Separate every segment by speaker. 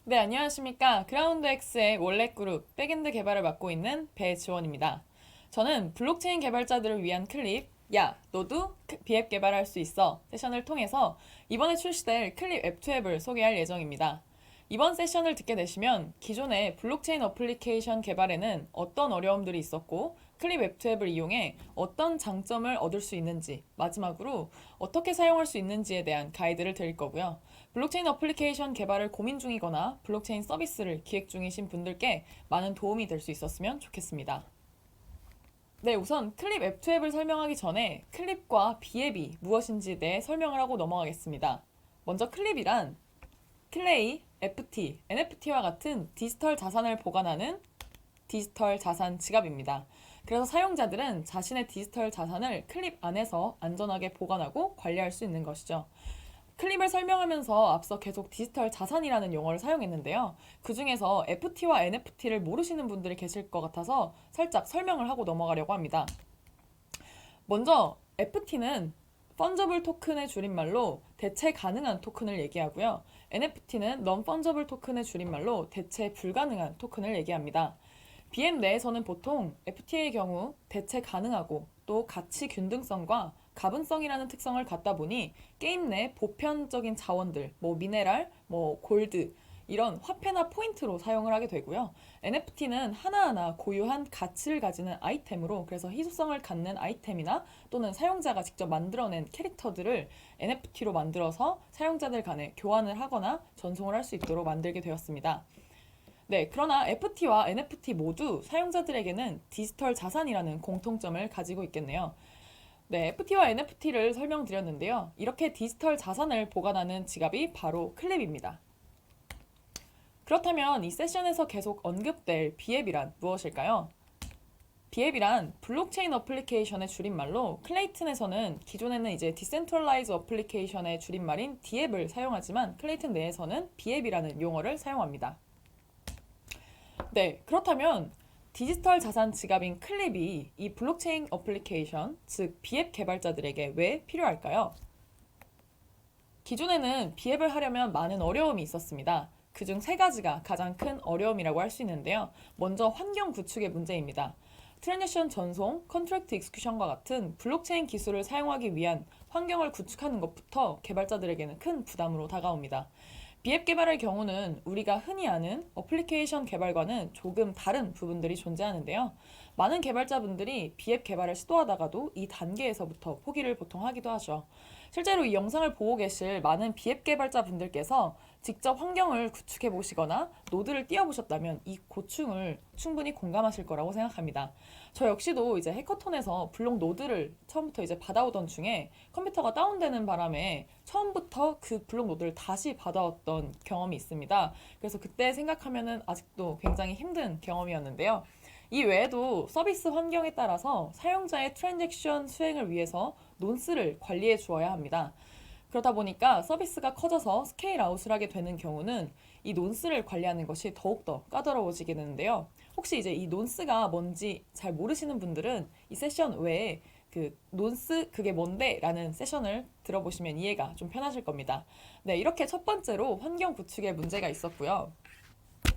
Speaker 1: 네, 안녕하십니까. 그라운드X의 월렛 그룹 백엔드 개발을 맡고 있는 배지원입니다. 저는 블록체인 개발자들을 위한 클립, 야, 너도 비앱 개발할 수 있어 세션을 통해서 이번에 출시될 클립 앱2 앱을 소개할 예정입니다. 이번 세션을 듣게 되시면 기존의 블록체인 어플리케이션 개발에는 어떤 어려움들이 있었고 클립 앱2 앱을 이용해 어떤 장점을 얻을 수 있는지, 마지막으로 어떻게 사용할 수 있는지에 대한 가이드를 드릴 거고요. 블록체인 어플리케이션 개발을 고민 중이거나 블록체인 서비스를 기획 중이신 분들께 많은 도움이 될 수 있었으면 좋겠습니다. 네, 우선 클립 앱2 앱을 설명하기 전에 클립과 비앱이 무엇인지에 대해 설명을 하고 넘어가겠습니다. 먼저 클립이란 클레이, FT, NFT와 같은 디지털 자산을 보관하는 디지털 자산 지갑입니다. 그래서 사용자들은 자신의 디지털 자산을 클립 안에서 안전하게 보관하고 관리할 수 있는 것이죠. 클립을 설명하면서 앞서 계속 디지털 자산이라는 용어를 사용했는데요. 그 중에서 FT와 NFT를 모르시는 분들이 계실 것 같아서 살짝 설명을 하고 넘어가려고 합니다. 먼저 FT는 펀저블 토큰의 줄임말로 대체 가능한 토큰을 얘기하고요. NFT는 non fungible 토큰의 줄임말로 대체 불가능한 토큰을 얘기합니다. BM 내에서는 보통 FT의 경우 대체 가능하고 또 가치 균등성과 가분성이라는 특성을 갖다 보니 게임 내 보편적인 자원들, 미네랄, 골드 이런 화폐나 포인트로 사용을 하게 되고요. NFT는 하나하나 고유한 가치를 가지는 아이템으로 그래서 희소성을 갖는 아이템이나 또는 사용자가 직접 만들어낸 캐릭터들을 NFT로 만들어서 사용자들 간에 교환을 하거나 전송을 할 수 있도록 만들게 되었습니다. 네, 그러나 FT와 NFT 모두 사용자들에게는 디지털 자산이라는 공통점을 가지고 있겠네요. 네, FT와 NFT를 설명드렸는데요. 이렇게 디지털 자산을 보관하는 지갑이 바로 클립입니다. 그렇다면 이 세션에서 계속 언급될 비앱이란 무엇일까요? 비앱이란 블록체인 어플리케이션의 줄임말로 클레이튼에서는 기존에는 이제 디센트럴라이즈 어플리케이션의 줄임말인 D앱을 사용하지만 클레이튼 내에서는 비앱이라는 용어를 사용합니다. 네, 그렇다면 디지털 자산 지갑인 클립이 이 블록체인 어플리케이션, 즉 비앱 개발자들에게 왜 필요할까요? 기존에는 비앱을 하려면 많은 어려움이 있었습니다. 그중 세 가지가 가장 큰 어려움이라고 할 수 있는데요. 먼저 환경 구축의 문제입니다. 트랜잭션 전송, 컨트랙트 익스큐션과 같은 블록체인 기술을 사용하기 위한 환경을 구축하는 것부터 개발자들에게는 큰 부담으로 다가옵니다. 비앱 개발의 경우는 우리가 흔히 아는 어플리케이션 개발과는 조금 다른 부분들이 존재하는데요. 많은 개발자분들이 비앱 개발을 시도하다가도 이 단계에서부터 포기를 보통 하기도 하죠. 실제로 이 영상을 보고 계실 많은 비앱 개발자분들께서 직접 환경을 구축해 보시거나 노드를 띄워보셨다면 이 고충을 충분히 공감하실 거라고 생각합니다. 저 역시도 이제 해커톤에서 블록 노드를 처음부터 이제 받아오던 중에 컴퓨터가 다운되는 바람에 처음부터 그 블록 노드를 다시 받아왔던 경험이 있습니다. 그래서 그때 생각하면은 아직도 굉장히 힘든 경험이었는데요. 이 외에도 서비스 환경에 따라서 사용자의 트랜잭션 수행을 위해서 논스를 관리해 주어야 합니다. 그러다 보니까 서비스가 커져서 스케일 아웃을 하게 되는 경우는 이 논스를 관리하는 것이 더욱더 까다로워지게 되는데요. 혹시 이제 이 논스가 뭔지 잘 모르시는 분들은 이 세션 외에 그 논스 그게 뭔데? 라는 세션을 들어보시면 이해가 좀 편하실 겁니다. 네, 이렇게 첫 번째로 환경 구축에 문제가 있었고요.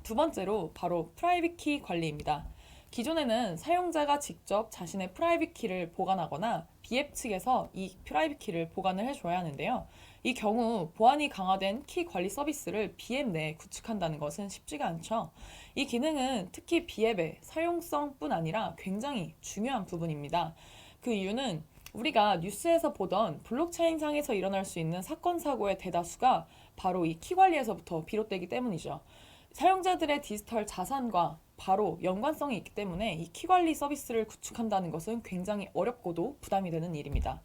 Speaker 1: 두 번째로 바로 프라이빗 키 관리입니다. 기존에는 사용자가 직접 자신의 프라이빗 키를 보관하거나 비앱 측에서 이 프라이빗 키를 보관을 해줘야 하는데요. 이 경우 보안이 강화된 키 관리 서비스를 비앱 내에 구축한다는 것은 쉽지가 않죠. 이 기능은 특히 비앱의 사용성뿐 아니라 굉장히 중요한 부분입니다. 그 이유는 우리가 뉴스에서 보던 블록체인상에서 일어날 수 있는 사건 사고의 대다수가 바로 이 키 관리에서부터 비롯되기 때문이죠. 사용자들의 디지털 자산과 바로 연관성이 있기 때문에 이 키 관리 서비스를 구축한다는 것은 굉장히 어렵고도 부담이 되는 일입니다.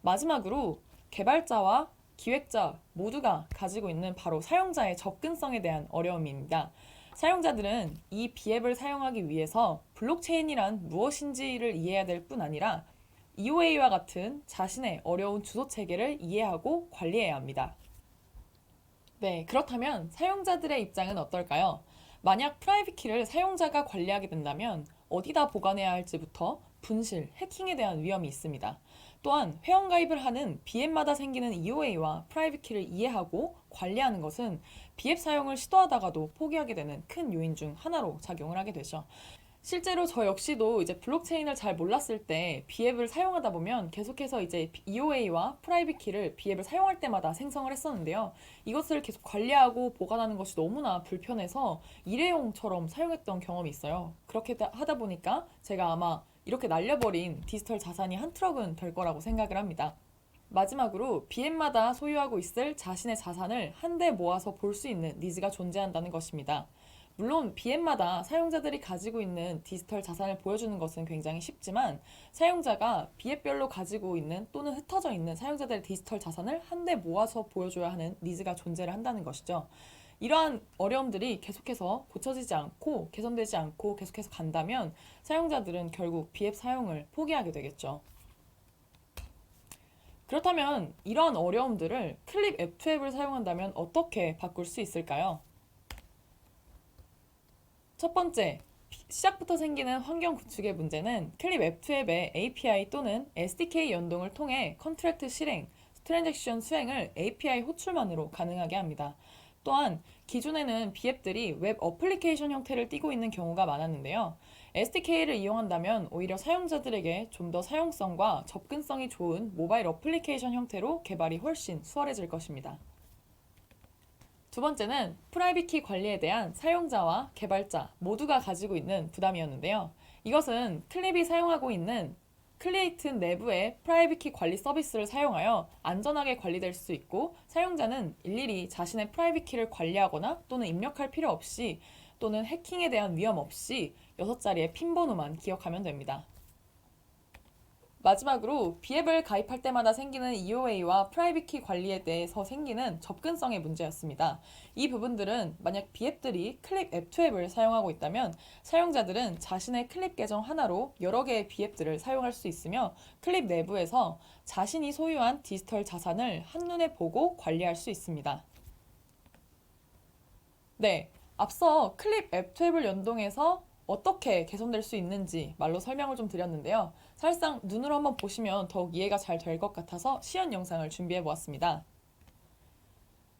Speaker 1: 마지막으로 개발자와 기획자 모두가 가지고 있는 바로 사용자의 접근성에 대한 어려움입니다. 사용자들은 이 비앱을 사용하기 위해서 블록체인이란 무엇인지를 이해해야 될 뿐 아니라 EOA와 같은 자신의 어려운 주소 체계를 이해하고 관리해야 합니다. 네, 그렇다면 사용자들의 입장은 어떨까요? 만약 프라이빗 키를 사용자가 관리하게 된다면 어디다 보관해야 할지부터 분실, 해킹에 대한 위험이 있습니다. 또한 회원가입을 하는 비앱마다 생기는 EOA와 프라이빗 키를 이해하고 관리하는 것은 비앱 사용을 시도하다가도 포기하게 되는 큰 요인 중 하나로 작용을 하게 되죠. 실제로 저 역시도 이제 블록체인을 잘 몰랐을 때 비앱을 사용하다 보면 계속해서 이제 EOA와 프라이빗 키를 비앱을 사용할 때마다 생성을 했었는데요. 이것을 계속 관리하고 보관하는 것이 너무나 불편해서 일회용처럼 사용했던 경험이 있어요. 그렇게 하다 보니까 제가 아마 이렇게 날려버린 디지털 자산이 한 트럭은 될 거라고 생각을 합니다. 마지막으로 비앱마다 소유하고 있을 자신의 자산을 한데 모아서 볼 수 있는 니즈가 존재한다는 것입니다. 물론 비앱마다 사용자들이 가지고 있는 디지털 자산을 보여주는 것은 굉장히 쉽지만 사용자가 비앱별로 가지고 있는 또는 흩어져 있는 사용자들의 디지털 자산을 한데 모아서 보여줘야 하는 니즈가 존재를 한다는 것이죠. 이러한 어려움들이 계속해서 고쳐지지 않고 개선되지 않고 계속해서 간다면 사용자들은 결국 비앱 사용을 포기하게 되겠죠. 그렇다면 이러한 어려움들을 클립 앱2앱을 사용한다면 어떻게 바꿀 수 있을까요? 첫 번째, 시작부터 생기는 환경 구축의 문제는 클립 앱2앱의 API 또는 SDK 연동을 통해 컨트랙트 실행, 트랜잭션 수행을 API 호출만으로 가능하게 합니다. 또한 기존에는 비앱들이 웹 어플리케이션 형태를 띠고 있는 경우가 많았는데요. SDK를 이용한다면 오히려 사용자들에게 좀 더 사용성과 접근성이 좋은 모바일 어플리케이션 형태로 개발이 훨씬 수월해질 것입니다. 두 번째는 프라이빗 키 관리에 대한 사용자와 개발자 모두가 가지고 있는 부담이었는데요. 이것은 클립이 사용하고 있는 클리에이튼 내부의 프라이빗 키 관리 서비스를 사용하여 안전하게 관리될 수 있고 사용자는 일일이 자신의 프라이빗 키를 관리하거나 또는 입력할 필요 없이 또는 해킹에 대한 위험 없이 6자리의 핀 번호만 기억하면 됩니다. 마지막으로 비앱을 가입할 때마다 생기는 EOA와 프라이빗 키 관리에 대해서 생기는 접근성의 문제였습니다. 이 부분들은 만약 비앱들이 클립 앱2앱을 사용하고 있다면 사용자들은 자신의 클립 계정 하나로 여러 개의 비앱들을 사용할 수 있으며 클립 내부에서 자신이 소유한 디지털 자산을 한눈에 보고 관리할 수 있습니다. 네, 앞서 클립 앱2앱을 연동해서 어떻게 개선될 수 있는지 말로 설명을 좀 드렸는데요. 사실상 눈으로 한번 보시면 더욱 이해가 잘 될 것 같아서 시연 영상을 준비해 보았습니다.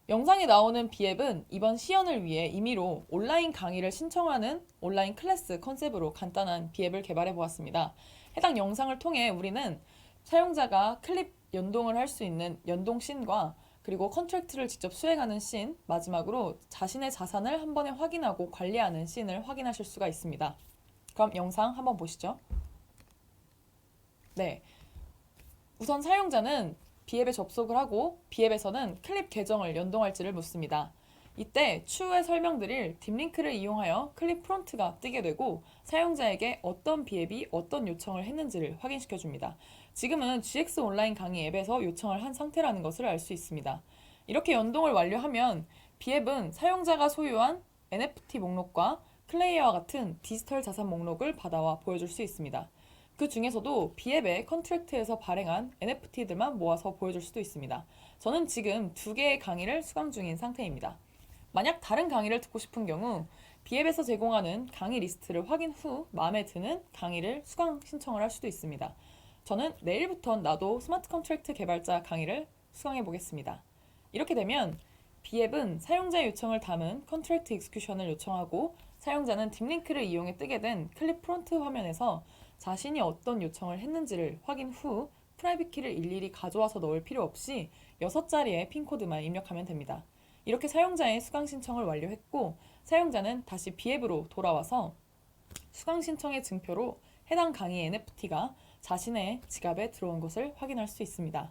Speaker 1: 영상에 나오는 비앱은 이번 시연을 위해 임의로 온라인 강의를 신청하는 온라인 클래스 컨셉으로 간단한 비앱을 개발해 보았습니다. 해당 영상을 통해 우리는 사용자가 클립 연동을 할 수 있는 연동 씬과 그리고 컨트랙트를 직접 수행하는 씬, 마지막으로 자신의 자산을 한 번에 확인하고 관리하는 씬을 확인하실 수가 있습니다. 그럼 영상 한번 보시죠. 네, 우선 사용자는 비앱에 접속을 하고 비앱에서는 클립 계정을 연동할지를 묻습니다. 이때 추후에 설명드릴 딥링크를 이용하여 클립 프론트가 뜨게 되고 사용자에게 어떤 비앱이 어떤 요청을 했는지를 확인시켜 줍니다. 지금은 GX 온라인 강의 앱에서 요청을 한 상태라는 것을 알 수 있습니다. 이렇게 연동을 완료하면 비앱은 사용자가 소유한 NFT 목록과 클레이어와 같은 디지털 자산 목록을 받아와 보여줄 수 있습니다. 그 중에서도 비앱의 컨트랙트에서 발행한 NFT들만 모아서 보여줄 수도 있습니다. 저는 지금 2개의 강의를 수강 중인 상태입니다. 만약 다른 강의를 듣고 싶은 경우 비앱에서 제공하는 강의 리스트를 확인 후 마음에 드는 강의를 수강 신청을 할 수도 있습니다. 저는 내일부터 나도 스마트 컨트랙트 개발자 강의를 수강해 보겠습니다. 이렇게 되면 비앱은 사용자 요청을 담은 컨트랙트 익스큐션을 요청하고 사용자는 딥링크를 이용해 뜨게 된 클립 프론트 화면에서 자신이 어떤 요청을 했는지를 확인 후 프라이빗 키를 일일이 가져와서 넣을 필요 없이 6자리의 핀코드만 입력하면 됩니다. 이렇게 사용자의 수강 신청을 완료했고 사용자는 다시 비앱으로 돌아와서 수강 신청의 증표로 해당 강의 NFT가 자신의 지갑에 들어온 것을 확인할 수 있습니다.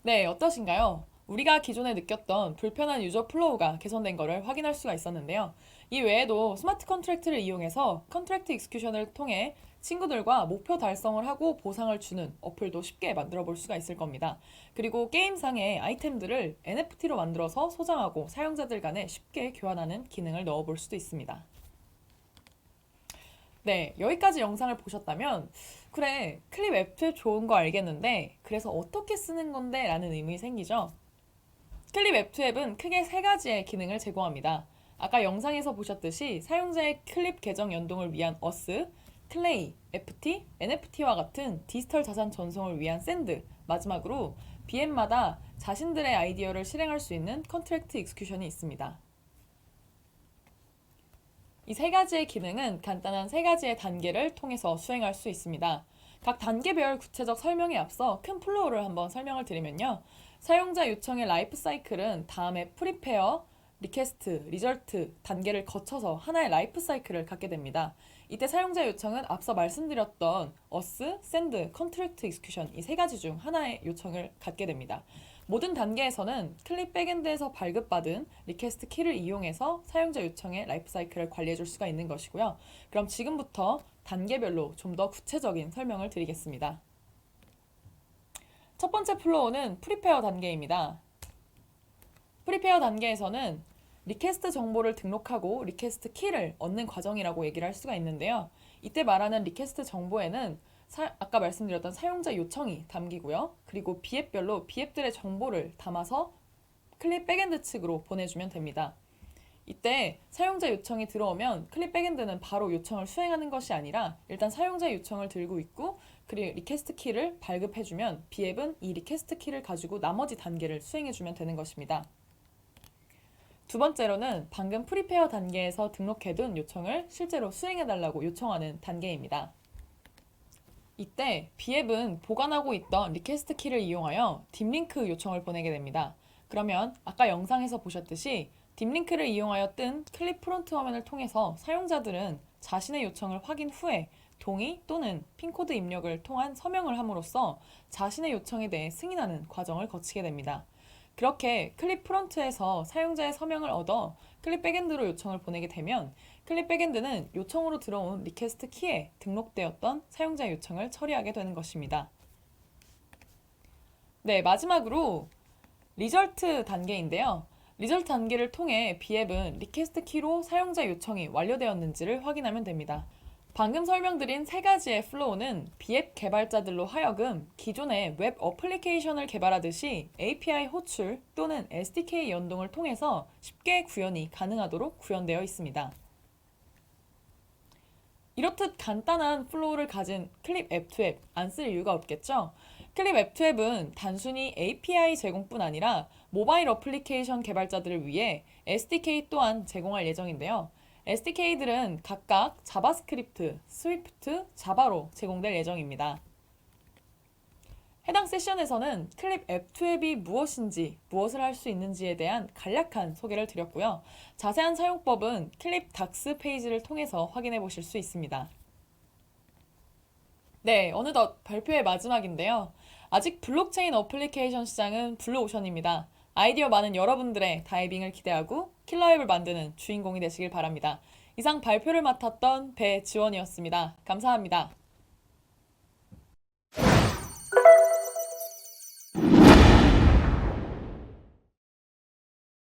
Speaker 1: 네, 어떠신가요? 우리가 기존에 느꼈던 불편한 유저 플로우가 개선된 것을 확인할 수가 있었는데요. 이 외에도 스마트 컨트랙트를 이용해서 컨트랙트 익스큐션을 통해 친구들과 목표 달성을 하고 보상을 주는 어플도 쉽게 만들어 볼 수가 있을 겁니다. 그리고 게임상의 아이템들을 NFT로 만들어서 소장하고 사용자들 간에 쉽게 교환하는 기능을 넣어 볼 수도 있습니다. 네, 여기까지 영상을 보셨다면 그래, 클립 앱2앱 좋은 거 알겠는데 그래서 어떻게 쓰는 건데? 라는 의문이 생기죠. 클립 앱2앱은 크게 3가지의 기능을 제공합니다. 아까 영상에서 보셨듯이 사용자의 클립 계정 연동을 위한 어스, 클레이, FT, NFT와 같은 디지털 자산 전송을 위한 샌드, 마지막으로 BM마다 자신들의 아이디어를 실행할 수 있는 컨트랙트 익스큐션이 있습니다. 이 세 가지의 기능은 간단한 세 가지의 단계를 통해서 수행할 수 있습니다. 각 단계별 구체적 설명에 앞서 큰 플로우를 한번 설명을 드리면요. 사용자 요청의 라이프 사이클은 다음에 프리페어, 리퀘스트, 리절트 단계를 거쳐서 하나의 라이프 사이클을 갖게 됩니다. 이때 사용자 요청은 앞서 말씀드렸던 어스, 샌드, 컨트랙트 익스큐션 이 세 가지 중 하나의 요청을 갖게 됩니다. 모든 단계에서는 클립 백엔드에서 발급받은 리퀘스트 키를 이용해서 사용자 요청의 라이프 사이클을 관리해 줄 수가 있는 것이고요. 그럼 지금부터 단계별로 좀 더 구체적인 설명을 드리겠습니다. 첫 번째 플로우는 프리페어 단계입니다. 프리페어 단계에서는 리퀘스트 정보를 등록하고 리퀘스트 키를 얻는 과정이라고 얘기를 할 수가 있는데요. 이때 말하는 리퀘스트 정보에는 아까 말씀드렸던 사용자 요청이 담기고요. 그리고 비앱별로 비앱들의 정보를 담아서 클립 백엔드 측으로 보내주면 됩니다. 이때 사용자 요청이 들어오면 클립 백엔드는 바로 요청을 수행하는 것이 아니라 일단 사용자 요청을 들고 있고 그리고 리퀘스트 키를 발급해주면 비앱은 이 리퀘스트 키를 가지고 나머지 단계를 수행해주면 되는 것입니다. 두 번째로는 방금 프리페어 단계에서 등록해둔 요청을 실제로 수행해달라고 요청하는 단계입니다. 이때 비앱은 보관하고 있던 리퀘스트 키를 이용하여 딥링크 요청을 보내게 됩니다. 그러면 아까 영상에서 보셨듯이 딥링크를 이용하여 뜬 클립 프론트 화면을 통해서 사용자들은 자신의 요청을 확인 후에 동의 또는 핀코드 입력을 통한 서명을 함으로써 자신의 요청에 대해 승인하는 과정을 거치게 됩니다. 그렇게 클립 프론트에서 사용자의 서명을 얻어 클립 백엔드로 요청을 보내게 되면 클립 백엔드는 요청으로 들어온 리퀘스트 키에 등록되었던 사용자 요청을 처리하게 되는 것입니다. 네, 마지막으로 리절트 단계인데요. 리절트 단계를 통해 비앱은 리퀘스트 키로 사용자 요청이 완료되었는지를 확인하면 됩니다. 방금 설명드린 세 가지의 플로우는 비앱 개발자들로 하여금 기존의 웹 어플리케이션을 개발하듯이 API 호출 또는 SDK 연동을 통해서 쉽게 구현이 가능하도록 구현되어 있습니다. 이렇듯 간단한 플로우를 가진 클립 앱2앱 안 쓸 이유가 없겠죠? 클립 앱2앱은 단순히 API 제공뿐 아니라 모바일 어플리케이션 개발자들을 위해 SDK 또한 제공할 예정인데요. SDK들은 각각 자바스크립트, 스위프트, 자바로 제공될 예정입니다. 해당 세션에서는 클립 앱2앱이 무엇인지, 무엇을 할 수 있는지에 대한 간략한 소개를 드렸고요. 자세한 사용법은 클립 닥스 페이지를 통해서 확인해 보실 수 있습니다. 네, 어느덧 발표의 마지막인데요. 아직 블록체인 어플리케이션 시장은 블루오션입니다. 아이디어 많은 여러분들의 다이빙을 기대하고 킬러 앱을 만드는 주인공이 되시길 바랍니다. 이상 발표를 맡았던 배지원이었습니다. 감사합니다.